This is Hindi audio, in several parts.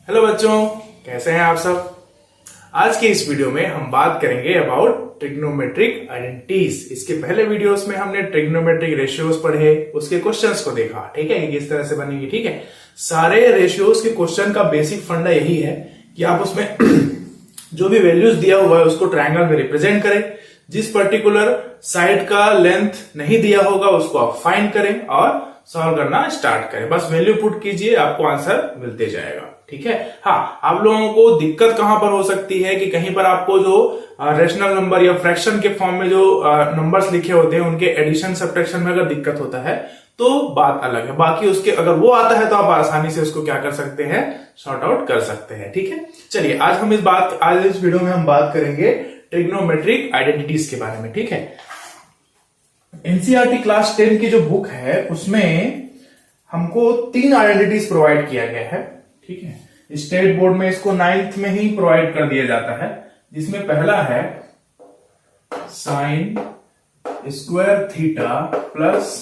हेलो बच्चों, कैसे हैं आप सब। आज के इस वीडियो में हम बात करेंगे अबाउट ट्रिग्नोमेट्रिक आइडेंटिटीज। इसके पहले वीडियोस में हमने ट्रिग्नोमेट्रिक रेशियोज पढ़े, उसके क्वेश्चंस को देखा, ठीक है, कि किस तरह से बनेंगे। ठीक है, सारे रेशियोज के क्वेश्चन का बेसिक फंडा यही है कि आप उसमें जो भी वैल्यूज दिया हुआ है उसको ट्रायंगल में रिप्रेजेंट करें। जिस पर्टिकुलर साइड का लेंथ नहीं दिया होगा उसको आप फाइंड करें और सॉल्व करना स्टार्ट करें। बस वैल्यू पुट कीजिए, आपको आंसर मिलते जाएगा। ठीक है। हाँ, आप लोगों को दिक्कत कहां पर हो सकती है कि कहीं पर आपको जो रेशनल नंबर या फ्रैक्शन के फॉर्म में जो नंबर्स लिखे होते हैं उनके एडिशन सब्ट्रैक्शन में अगर दिक्कत होता है तो बात अलग है। बाकी उसके अगर वो आता है तो आप आसानी से उसको क्या कर सकते हैं, सॉर्ट आउट कर सकते हैं। ठीक है, चलिए आज इस वीडियो में हम बात करेंगे ट्रिग्नोमेट्रिक आइडेंटिटीज के बारे में। ठीक है, एनसीईआरटी क्लास 10 की जो बुक है उसमें हमको 3 आइडेंटिटीज प्रोवाइड किया गया है। ठीक है, स्टेट बोर्ड में इसको 9th में ही प्रोवाइड कर दिया जाता है, जिसमें पहला है sine square theta plus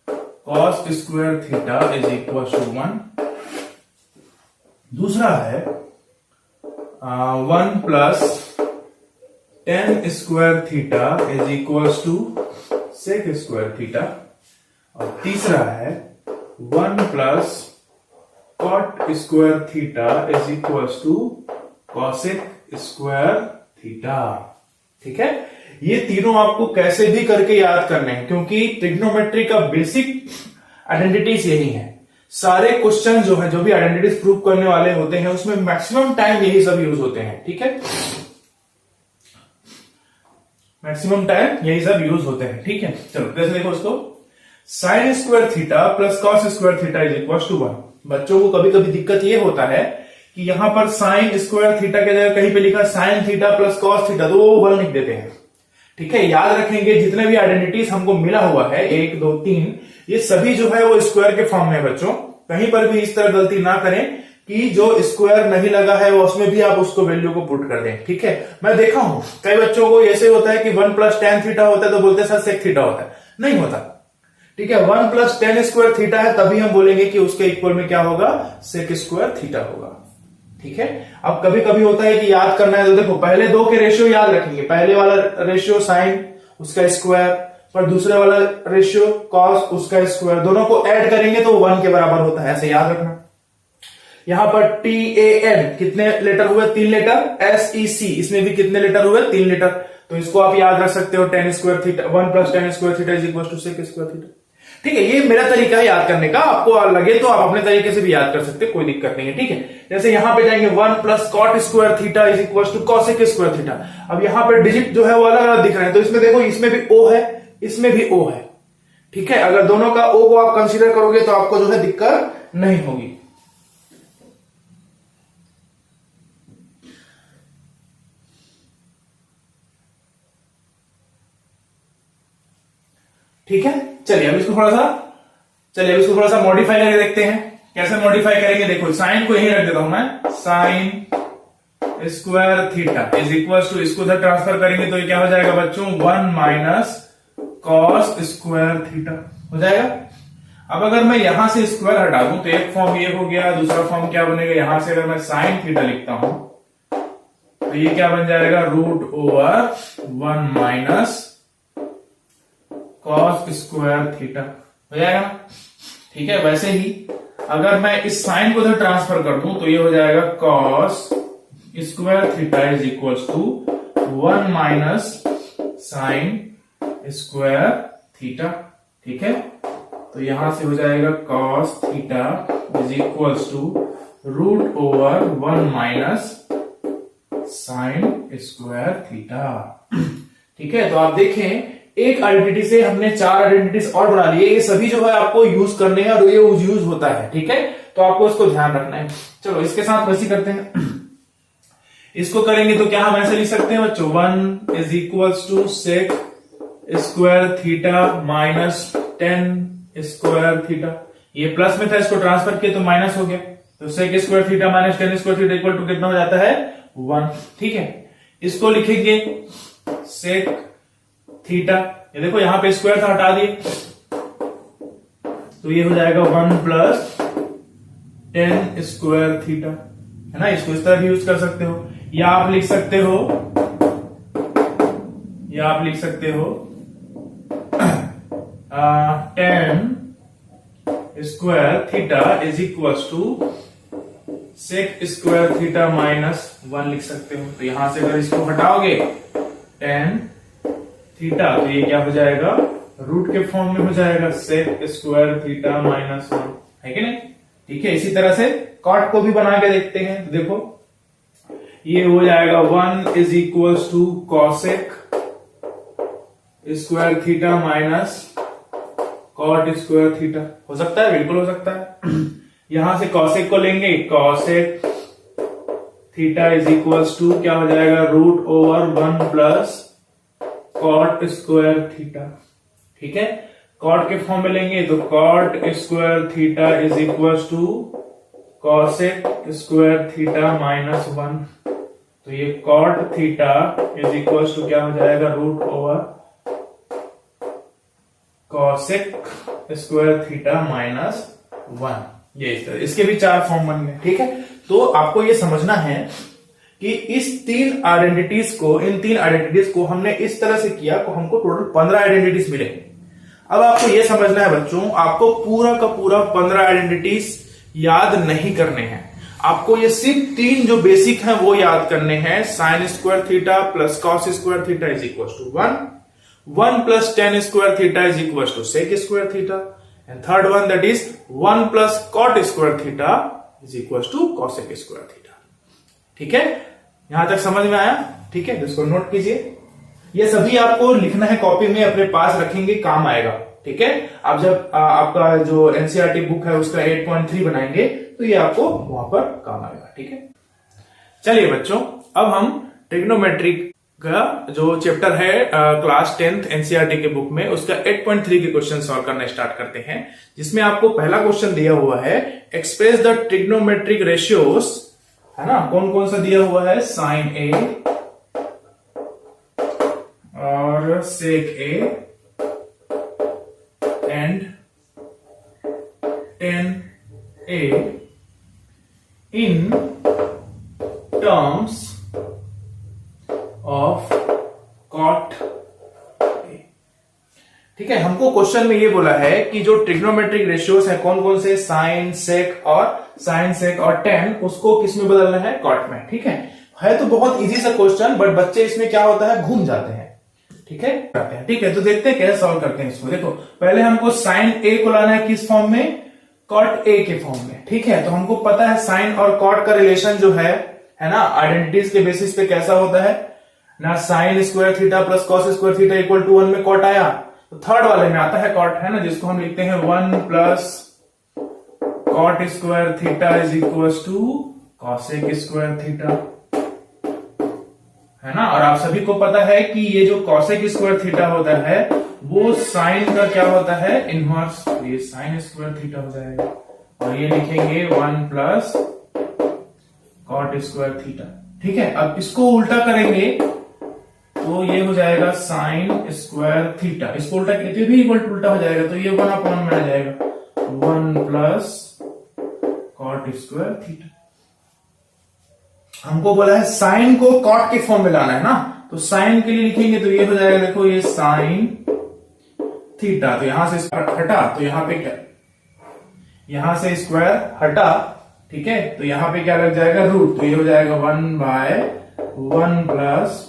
cos square theta is equal to 1। दूसरा है 1 plus tan square theta is equal to sec square theta. और तीसरा है 1 plus cot square theta is equal to cosec square theta. ठीक है, ये तीनों आपको कैसे भी करके याद करने हैं, क्योंकि ट्रिग्नोमेट्री का बेसिक आइडेंटिटीज यही है। सारे क्वेश्चन जो है, जो भी आइडेंटिटीज प्रूव करने वाले होते हैं उसमें मैक्सिमम टाइम यही सब यूज होते हैं। ठीक है, मैक्सिमम टाइम यही सब यूज होते हैं। ठीक है, चलो जैसे देखो उसको, sine square theta plus cos square theta is equal to 1। बच्चों को कभी कभी दिक्कत ये होता है कि यहां पर साइन स्क्वायर थीटा के जगह कहीं पे लिखा sine theta plus cos theta, तो वो 1 लिख देते हैं। ठीक है, याद रखेंगे जितने भी आइडेंटिटीज हमको मिला हुआ है 1 2 3, ये सभी जो है वो स्क्वायर के फॉर्म में है। बच्चों कहीं पर भी इस तरह गलती ना करें कि जो स्क्वायर नहीं लगा है वो उसमें भी आप उसको वैल्यू को पुट कर दें। ठीक है, मैं देखा हूं कई बच्चों को ऐसे होता है कि 1 प्लस टेन थीटा होता है तो बोलते हैं सर सेक थीटा होता है, नहीं होता। ठीक है, 1 प्लस टेन स्क्वायर थीटा है तभी हम बोलेंगे कि उसके इक्वल में क्या होगा, सेक स्क्वायर थीटा होगा। ठीक है, अब कभी कभी होता है कि याद करना है तो देखो पहले 2 के रेशियो याद रखेंगे। पहले वाला रेशियो साइन उसका स्क्वायर पर दूसरे वाला रेशियो कॉस उसका स्क्वायर, दोनों को ऐड करेंगे तो 1 के बराबर होता है, ऐसे याद रखना। यहां पर TAN कितने लेटर हुए, 3 लेटर। SEC इसमें भी कितने लेटर हुए, 3 लेटर। तो इसको आप याद रख सकते हो, tan square theta 1 plus tan square theta is equal to sec square theta. ठीक है, ये मेरा तरीका है याद करने का, आपको लगे तो आप अपने तरीके से भी याद कर सकते हैं, कोई दिक्कत नहीं है। ठीक है, जैसे यहां पे जाएंगे 1 plus cot square theta is equal to cosec square theta. अब यहां पे डिजिट जो है वो अलग अलग दिख रहे हैं, तो इसमें देखो इसमें भी O है, इसमें भी O है। ठीक है, अगर दोनों का O को आप कंसीडर करोगे तो आपको जो है दिक्कत नहीं होगी। ठीक है, चलिए अब इसको थोड़ा सा मॉडिफाई करके देखते हैं। कैसे मॉडिफाई करेंगे, देखो साइन को यही रख देता हूं मैं, sine square theta is equal to, इसको उधर ट्रांसफर करेंगे तो ये क्या हो जाएगा बच्चों, 1 माइनस कॉस स्क्वायर थीटा हो जाएगा। अब अगर मैं यहां से स्क्वायर हटा दूं तो एक फॉर्म ये हो गया, दूसरा फॉर्म क्या बनेगा, यहां से अगर मैं साइन थीटा लिखता हूं तो ये क्या बन जाएगा, root over 1 minus cos square theta हो जाएगा। ठीक है, वैसे ही अगर मैं इस साइन को उधर ट्रांसफर कर दूं तो ये हो जाएगा cos square theta is equal to 1 minus sine square theta. ठीक है, तो यहां से हो जाएगा cos theta is equal to root over 1 minus sine square theta. ठीक है, तो आप देखें एक आइडेंटिटी से हमने 4 आइडेंटिटीज और बना लिए। ये सभी जो है आपको यूज करने हैं और ये यूज होता है। ठीक है, तो आपको इसको ध्यान रखना है। चलो इसके साथ वैसे करते हैं, इसको करेंगे तो क्या हम ऐसे लिख सकते हैं बच्चों, 1 is equal to sec square theta minus tan square theta. ये प्लस में था, इसको ट्रांसफर किया तो माइनस हो गया, तो sec square theta minus tan square theta equal to कितना हो जाता है, 1। ठीक है, इसको लिखेंगे सेक थीटा, ये देखो यहां पे स्क्वायर था, हटा दिए तो ये हो जाएगा 1 प्लस टेन स्क्वायर थीटा। है ना, इसको इस तरह भी यूज कर सकते हो, या आप लिख सकते हो tan square theta is equal to sec square theta -1 लिख सकते हो। तो यहां से अगर इसको हटाओगे tan थीटा, तो ये क्या हो जाएगा, रूट के फॉर्म में हो जाएगा, सेक स्क्वायर थीटा -1, है कि नहीं। ठीक है, इसी तरह से कॉट को भी बना के देखते हैं। तो देखो ये हो जाएगा 1 is equal to cosec square theta minus cot square theta. हो सकता है, बिल्कुल हो सकता है। यहां से कॉसेक को लेंगे, cosec theta is equal to क्या हो जाएगा, root over 1 plus cot square theta. ठीक है, कॉट के फॉर्म में लेंगे तो cot square theta is equal to cosec square theta -1। तो ये cot theta is equal to क्या हो जाएगा, root over cosec square theta -1। ये इस तरह, इसके भी 4 फॉर्म बन गए। ठीक है, तो आपको ये समझना है कि इन तीन आइडेंटिटीज को हमने इस तरह से किया तो हमको टोटल 15 आइडेंटिटीज मिले। अब आपको ये समझना है बच्चों, आपको पूरा का पूरा 15 आइडेंटिटीज याद नहीं करने हैं। आपको ये सिर्फ 3 जो बेसिक हैं वो याद करने हैं। Sine square theta plus cos square theta is equal to 1 plus tan square theta is equal to sec square theta, and third one that is 1 plus cot square theta is equal to cosec square theta. ठीक है, यहां तक समझ में आया। ठीक है, इसको नोट कीजिए। ये सभी आपको लिखना है कॉपी में, अपने पास रखेंगे, काम आएगा। ठीक है, आप जब आपका जो एनसीईआरटी बुक है उसका 8.3 बनाएंगे तो ये आपको वहां पर काम आएगा। ठीक है, चलिए बच्चों, अब हम ट्रिग्नोमेट्री का जो चैप्टर है क्लास 10th एनसीईआरटी के बुक में उसका 8.3 के क्वेश्चन सॉल्व करना स्टार्ट करते हैं, जिसमें आपको पहला क्वेश्चन दिया हुआ है, एक्सप्रेस द ट्रिग्नोमेट्रिक रेशियोज, है ना। कौन कौन सा दिया हुआ है, साइन ए और sec A and tan A in terms of cot A। ठीक है, हमको क्वेश्चन में ये बोला है कि जो ट्रिग्नोमेट्रिक रेशियोज है कौन कौन से, साइन सेक और tan, उसको किस में बदलना है, कॉट में। ठीक है तो बहुत इजी सा क्वेश्चन, बट बच्चे इसमें क्या होता है, घूम जाते हैं। ठीक है, तो देखते हैं कैसे सॉल्व करते हैं इसको। देखो, पहले हमको साइन ए को लाना है किस फॉर्म में, कॉट ए के फॉर्म में। ठीक है, तो हमको पता है साइन और कॉट का रिलेशन जो है ना, आइडेंटिटीज के बेसिस पे कैसा होता है ना, sine square theta plus cos square theta equal to 1 में कॉट आया, तो थर्ड वाले में आता है कॉट, है ना, जिसको हम लिखते हैं 1 plus cot square theta is equal to cosec square theta, है ना। और आप सभी को पता है कि ये जो कॉसेक स्क्वायर थीटा होता है वो साइन का क्या होता है, इनवर्स। ये साइन स्क्वायर थीटा हो जाएगा, और ये लिखेंगे 1 प्लस कॉट स्क्वायर थीटा। ठीक है, अब इसको उल्टा करेंगे तो ये हो जाएगा साइन स्क्वायर थीटा, इसको उल्टा करके भी उल्टा हो जाएगा, तो ये 1/1 में आ जाएगा, 1 प्लस कॉट स्क्वायर थीटा। हमको बोला है साइन को कॉट के फॉर्म में लाना है ना, तो साइन के लिए लिखेंगे तो ये हो जाएगा, देखो ये साइन थीटा, तो यहां से हटा, तो यहां पे क्या, यहां से स्क्वायर हटा। ठीक है, तो यहां पे क्या लग जाएगा, रूट, तो ये हो जाएगा 1/1 प्लस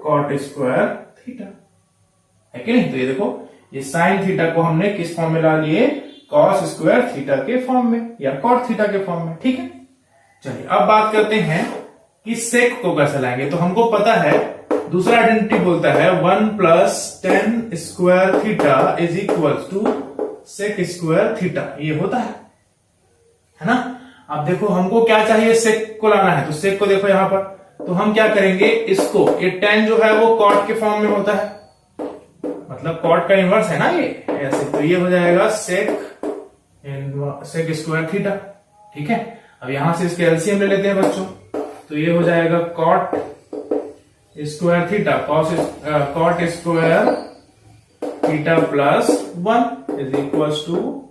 कॉट स्क्वायर थीटा, है कि नहीं। तो ये देखो, ये साइन थीटा को हमने किस फॉर्म में ला लिए, कॉस स्क्वायर थीटा के फॉर्म में या कॉट थीटा के फॉर्म में। ठीक है, चलिए अब बात करते हैं कि सेक को कैसे लाएंगे। तो हमको पता है, दूसरा आइडेंटिटी बोलता है 1 plus tan square theta is equal to sec square theta, ये होता है ना। अब देखो, हमको क्या चाहिए, सेक को लाना है, तो सेक को देखो यहां पर, तो हम क्या करेंगे, इसको, ये tan जो है वो कॉट के फॉर्म में होता है, मतलब कॉट का इनवर्स है ना ये, ऐसे, तो ये हो जाएगा सेक स्क्वायर थीटा। ठीक है, अब यहां से इसके एलसीएम ले लेते हैं बच्चों, तो ये हो जाएगा cot square theta, cot square theta plus 1 is equal to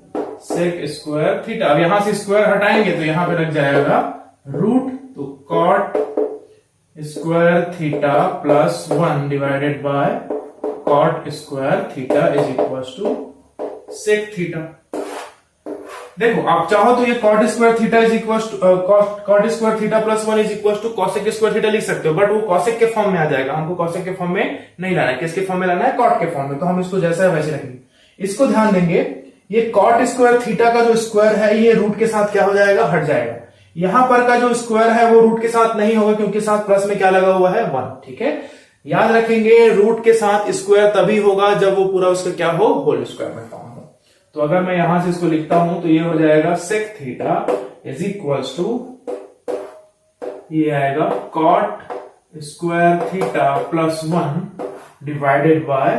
sec square theta. अब यहां से स्क्वायर हटाएंगे तो यहां पे लग जाएगा रूट तो cot square theta plus 1 divided by cot square theta is equal to sec theta. देखो आप चाहो तो ये cot square theta is equal to cot square theta plus 1 is equal to cosec square theta लिख सकते हो, बट वो कॉसेक के फॉर्म में आ जाएगा। हमको कॉसेक के फॉर्म में नहीं लाना है, किसके फॉर्म में लाना है, कॉट के फॉर्म में। तो हम इसको जैसा है वैसे रखेंगे। इसको ध्यान देंगे, ये कॉट स्क्वायर थीटा का जो स्क्वायर है ये रूट के साथ क्या हो जाएगा, हट जाएगा। यहां पर का जो स्क्वायर है वो रूट के साथ नहीं होगा, क्योंकि साथ प्लस में क्या लगा हुआ है, 1। ठीक है, याद रखेंगे रूट के साथ स्क्वायर तभी होगा जब वो पूरा उसका क्या हो, होल स्क्वायर में फॉर्म हो। तो अगर मैं यहां से इसको लिखता हूं तो ये हो जाएगा sec theta is equals to, ये आएगा cot square theta plus 1 divided by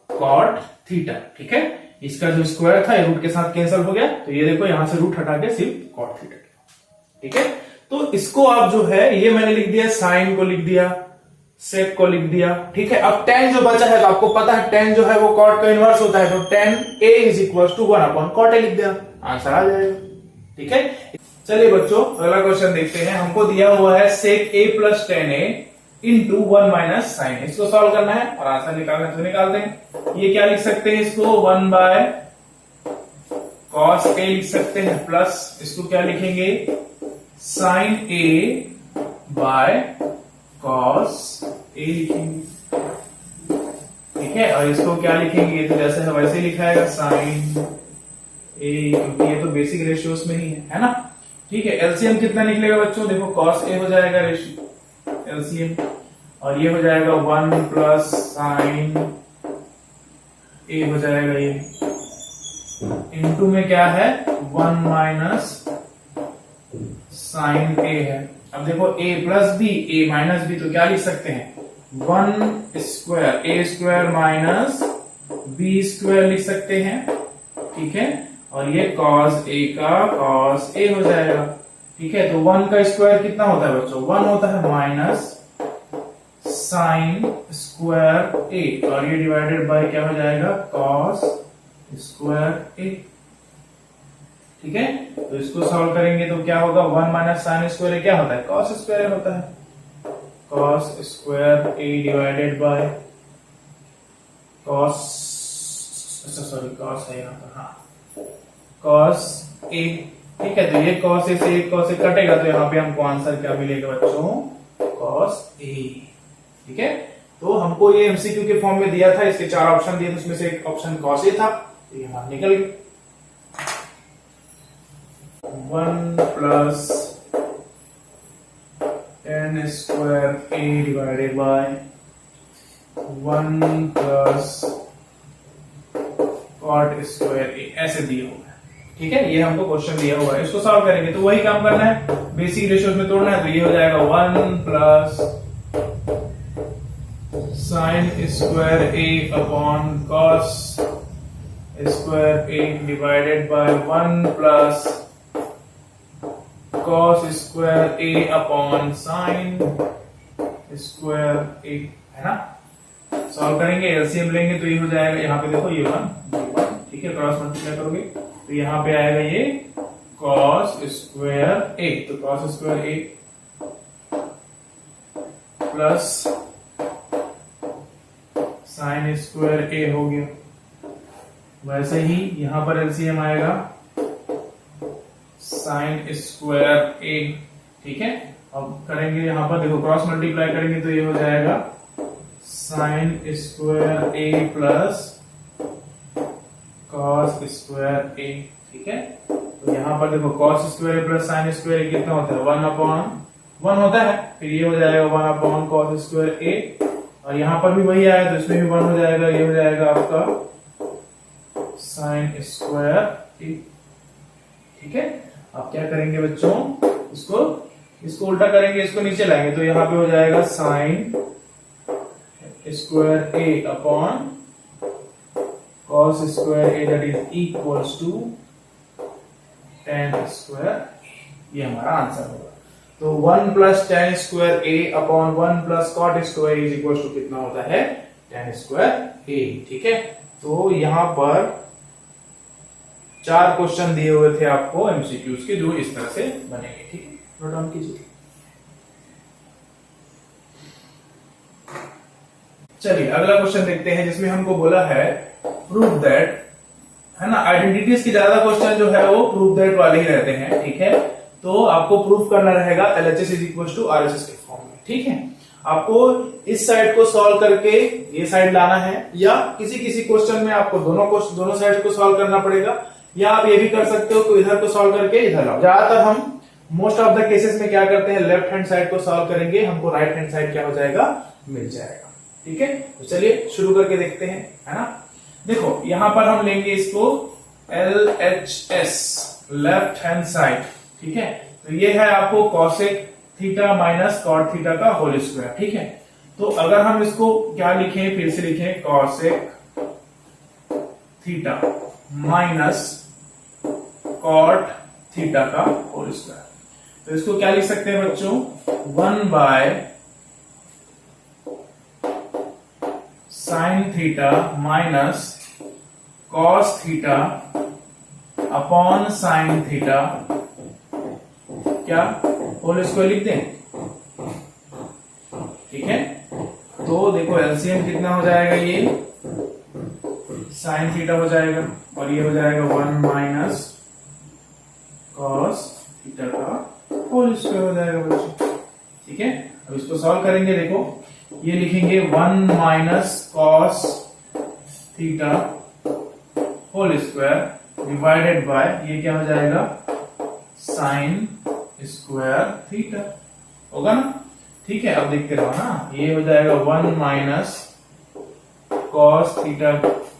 cot theta. ठीक है, इसका जो स्क्वायर था ये रूट के साथ कैंसिल हो गया, तो ये देखो यहां से रूट हटा के सिर्फ कॉट थीटा। ठीक है, तो इसको आप जो है ये मैंने लिख दिया, साइन को लिख दिया, सेक को लिख दिया। ठीक है, अब tan जो बचा है तो आपको पता है tan जो है वो कॉट का इनवर्स होता है, तो tan a is equal to 1 upon cot a लिख दिया, आंसर आ जाएगा। ठीक है, चलिए बच्चों अगला क्वेश्चन देखते हैं। हमको दिया हुआ है sec a plus tan a into 1 minus sine. इसको सॉल्व करना है और आंसर निकालना है तो निकालते हैं। ये क्या लिख सकते हैं, इसको 1 बाय कॉस a लिख सकते हैं, प्लस इसको क्या लिखेंगे, sine a by cos a लिखेंगे। ठीक है, और इसको क्या लिखेंगे, ये तो जैसे है वैसे ही लिखाएगा, साइन a, क्योंकि ये तो बेसिक रेशियोज में ही है ना। ठीक है, एलसीएम कितना निकलेगा बच्चों, देखो कॉस a हो जाएगा एलसीएम, और ये हो जाएगा 1 प्लस साइन a हो जाएगा ये, इनटू में क्या है 1 माइनस साइन a है। अब देखो a plus b, a minus b, तो क्या लिख सकते हैं, 1 square a square minus b square लिख सकते हैं। ठीक है, और ये cos a का cos a हो जाएगा। ठीक है, तो 1 का स्क्वायर कितना होता है बच्चों, 1 होता है, माइनस साइन स्क्वायर a, और ये डिवाइडेड बाय क्या हो जाएगा, cos स्क्वायर a। ठीक है, तो इसको सॉल्व करेंगे तो क्या होगा, 1 माइनस साइन स्क्वायर a क्या होता है, cos स्क्वायर a होता है, cos square a divided by cos, sorry cos है यहाँ पर, हाँ cos a। ठीक है, तो ये cos a से एक cos a कटेगा, तो यहाँ पे हमको आंसर क्या मिलेगा बच्चों, cos a। ठीक है, तो हमको ये एमसीक्यू के फॉर्म में दिया था, इसके 4 ऑप्शन दिए, उसमें से एक ऑप्शन cos a था, तो ये हमारा निकल गया। 1 plus tan square a divided by 1 plus cot square a, ऐसे दिया हुआ है। ठीक है, ये हमको क्वेश्चन दिया हुआ है, इसको सॉल्व करेंगे तो वही काम करना है, बेसिक रेशियोज में तोड़ना है। तो ये हो जाएगा 1 plus sign square a upon cos square a divided by 1 plus cos square a upon sine square a, है ना। सॉल्व करेंगे, एलसीएम लेंगे तो ये हो जाएगा, यहाँ पे देखो ये 1, ठीक है, क्रॉस मल्टीप्लाई करोगे तो यहाँ पे आएगा ये कॉस स्क्वायर a, तो cos square a plus sign square a हो गया। वैसे ही यहां पर एलसीएम आएगा साइन स्क्वायर a। ठीक है, अब करेंगे यहां पर देखो क्रॉस मल्टीप्लाई करेंगे तो ये हो जाएगा sine square a plus cos square a। ठीक है, तो यहां पर देखो cos square a plus sign square a कितना होता है, 1/1 होता है, फिर ये हो जाएगा 1 कॉस स्क्वायर a, और यहां पर भी वही आया तो इसमें भी 1 हो जाएगा, ये हो जाएगा आपका साइन स्क्वायर a। ठीक है, अब क्या करेंगे बच्चों, इसको उल्टा करेंगे, इसको नीचे लाएंगे तो यहां पे हो जाएगा sine square a upon cos square a that is equals to tan square, ये हमारा आंसर होगा। तो 1 plus tan square a upon 1 plus cot square is equal to कितना होता है, tan स्क्वायर a। ठीक है, तो यहां पर 4 क्वेश्चन दिए हुए थे आपको एमसीक्यूज के, जो इस तरह से बनेंगे। ठीक है, नोट डाउन कीजिए। चलिए अगला क्वेश्चन देखते हैं, जिसमें हमको बोला है प्रूव दैट, है ना। आइडेंटिटीज की ज्यादा क्वेश्चन जो है वो प्रूव दैट वाले ही रहते हैं। ठीक है, तो आपको प्रूफ करना रहेगा LHS is equal to RHS के फॉर्म में। ठीक है, आपको इस साइड को सॉल्व करके ये साइड लाना है, या किसी किसी क्वेश्चन में आपको दोनों साइड को सॉल्व करना पड़ेगा, या आप ये भी कर सकते हो कि इधर को सॉल्व करके इधर लाओ। ज्यादातर हम मोस्ट ऑफ द केसेस में क्या करते हैं, लेफ्ट हैंड साइड को सॉल्व करेंगे, हमको राइट हैंड साइड क्या हो जाएगा, मिल जाएगा। ठीक है, तो चलिए शुरू करके देखते हैं, है ना। देखो यहां पर हम लेंगे इसको LHS, लेफ्ट हैंड साइड। ठीक है, तो ये है आपको cosec theta minus cot theta का होल स्क्वायर। ठीक है, तो अगर हम इसको क्या लिखें, फिर से लिखें, cosec theta minus cot theta का होल स्क्वायर, तो इसको क्या लिख सकते हैं बच्चों, 1 by sine theta minus cos theta upon sine theta, क्या होल स्क्वायर लिख दें। ठीक है, तो देखो एलसीएम कितना हो जाएगा, ये साइन थीटा हो जाएगा और ये हो जाएगा 1 माइनस कॉस थीटा का होल स्क्वायर हो जाएगा बच्चों। ठीक है, अब इसको सॉल्व करेंगे। देखो ये लिखेंगे 1 minus cos theta whole square divided by, ये क्या हो जाएगा, साइन स्क्वायर थीटा होगा ना। ठीक है, अब देखते रहो ना, ये हो जाएगा 1 minus cos theta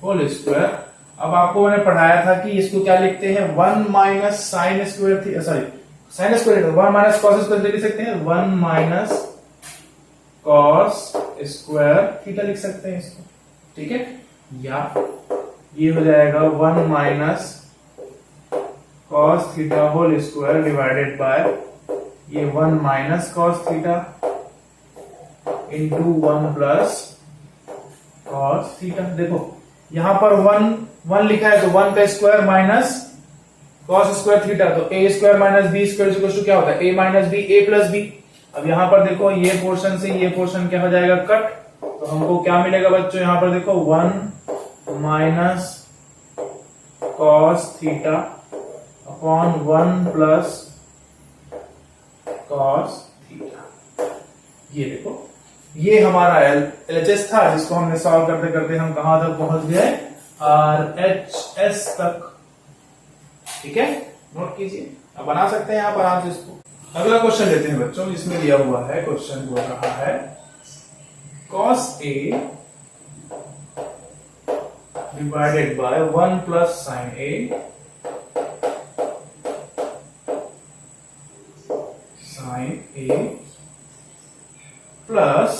whole square. अब आपको मैंने पढ़ाया था कि इसको क्या लिखते हैं, 1 minus sine square theta, sorry sine square, 1 minus cos square लिख सकते हैं, 1 माइनस कॉस स्क्वायर थीटा लिख सकते हैं इसको। ठीक है, या ये हो जाएगा 1 minus cos theta whole square divided by ये 1 minus cos theta into 1 plus cos theta. देखो यहां पर 1 लिखा है, तो 1 का square minus cos square theta, तो a square minus b square क्या होता है, a minus b, a plus b. अब यहां पर देखो ये पोर्शन से ये पोर्शन क्या हो जाएगा, कट, तो हमको क्या मिलेगा बच्चों, यहां पर देखो 1 minus cos theta upon 1 plus cos theta. ये देखो ये हमारा LHS था, जिसको हमने सॉल्व करते करते हम कहां तक पहुंच गए, RHS तक। ठीक है, नोट कीजिए, अब बना सकते हैं आप आराम से इसको। अगला क्वेश्चन लेते हैं बच्चों, जिसमें दिया हुआ है, क्वेश्चन बोल रहा है cos A divided by 1 plus sine A sine A plus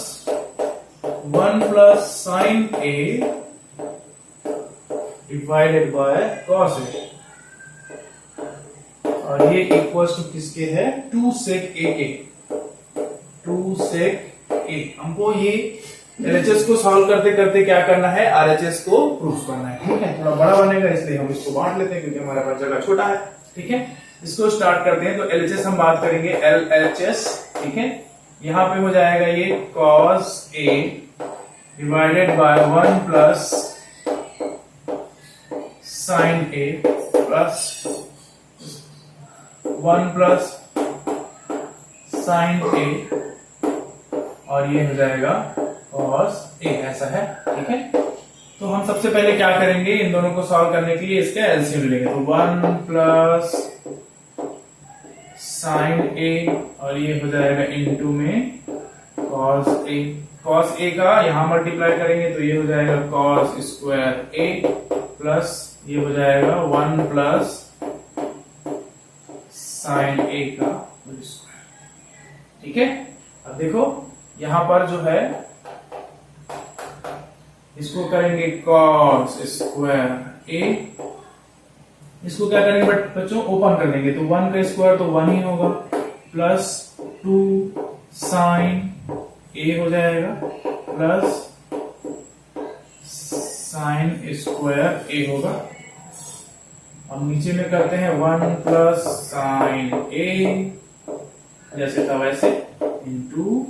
1 plus sine A divided by cos A, और ये इक्वल टू किसके है, 2 sec AA, 2 sec A। हमको ये LHS को सॉल्व करते करते क्या करना है, RHS को प्रूफ करना है। ठीक है, थोड़ा बड़ा बनेगा इसलिए हम इसको बांट लेते हैं, क्योंकि हमारे पास जगह छोटा है। ठीक है, इसको स्टार्ट करते हैं। तो LHS हम बात करेंगे LHS। ठीक है, यहां पे हो जाएगा ये cos A divided by 1 plus sine A plus 1 plus sine A, और ये हो जाएगा cos A, ऐसा है। ठीक है, तो हम सबसे पहले क्या करेंगे, इन दोनों को सॉल्व करने के लिए इसका एलसीएम लेंगे। तो 1 प्लस साइन A, और ये हो जाएगा इनटू में cos A। cos A का यहां मल्टीप्लाई करेंगे तो ये हो जाएगा cos स्क्वायर A, प्लस ये हो जाएगा 1 प्लस साइन A का होल स्क्वायर। ठीक है, अब देखो यहां पर जो है इसको करेंगे cos स्क्वायर A, इसको क्या करेंगे बच्चों, ओपन कर देंगे, तो 1 का स्क्वायर तो 1 ही होगा, प्लस 2 साइन A हो जाएगा, प्लस साइन स्क्वायर A होगा। अब नीचे में करते हैं 1 प्लस साइन ए, जैसे था वैसे, इंटू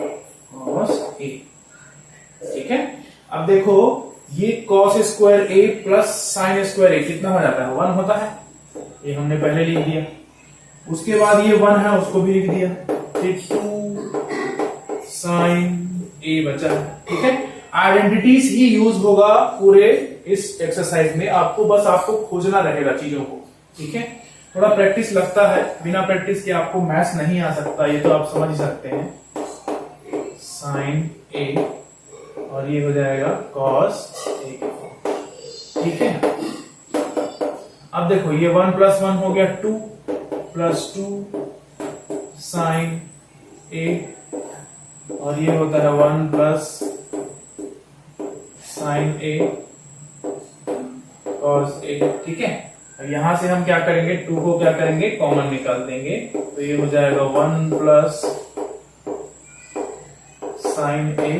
कॉस ए। ठीक है, अब देखो ये कॉस स्क्वायर ए प्लस साइन स्क्वायर ए कितना हो जाता है, 1 होता है, ये हमने पहले लिख दिया। उसके बाद ये 1 है, उसको भी लिख दिया, फिर 2 साइन ए बचा। ठीक है, आइडेंटिटीज ही यूज होगा पूरे इस एक्सरसाइज में, आपको खोजना रहेगा चीजों को। ठीक है, थोड़ा प्रैक्टिस लगता है, बिना प्रैक्टिस के आपको मैथ्स नहीं आ सकता, ये तो आप समझ ही सकते हैं। साइन ए और ये हो जाएगा कॉस ए। ठीक है, अब देखो ये 1 प्लस 1 हो गया 2 प्लस 2 साइन ए, और ये होता है 1 plus sign A cos A. ठीक है, अब यहां से हम क्या करेंगे, 2 को क्या करेंगे, कॉमन निकाल देंगे, तो ये हो जाएगा 1 plus sign A,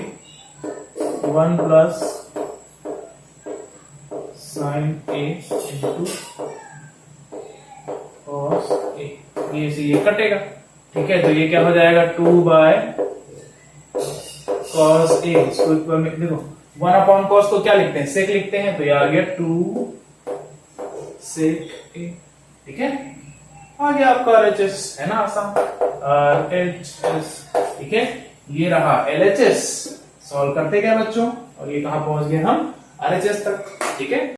1 plus sign A into cos A. ये से ये कटेगा। ठीक है, तो ये क्या हो जाएगा, 2 बाय कॉस ए। इसको एक बार देखो, 1 अपॉन कॉस को क्या लिखते हैं, सेक लिखते हैं, तो ये आ गया 2 सेक ए। ठीक है, आ गया आपका RHS, है ना आसान, RHS। ठीक है, ये रहा LHS। सॉल्व करते क्या बच्चों, और ये कहां पहुंच गए हम, RHS तक। ठीक है।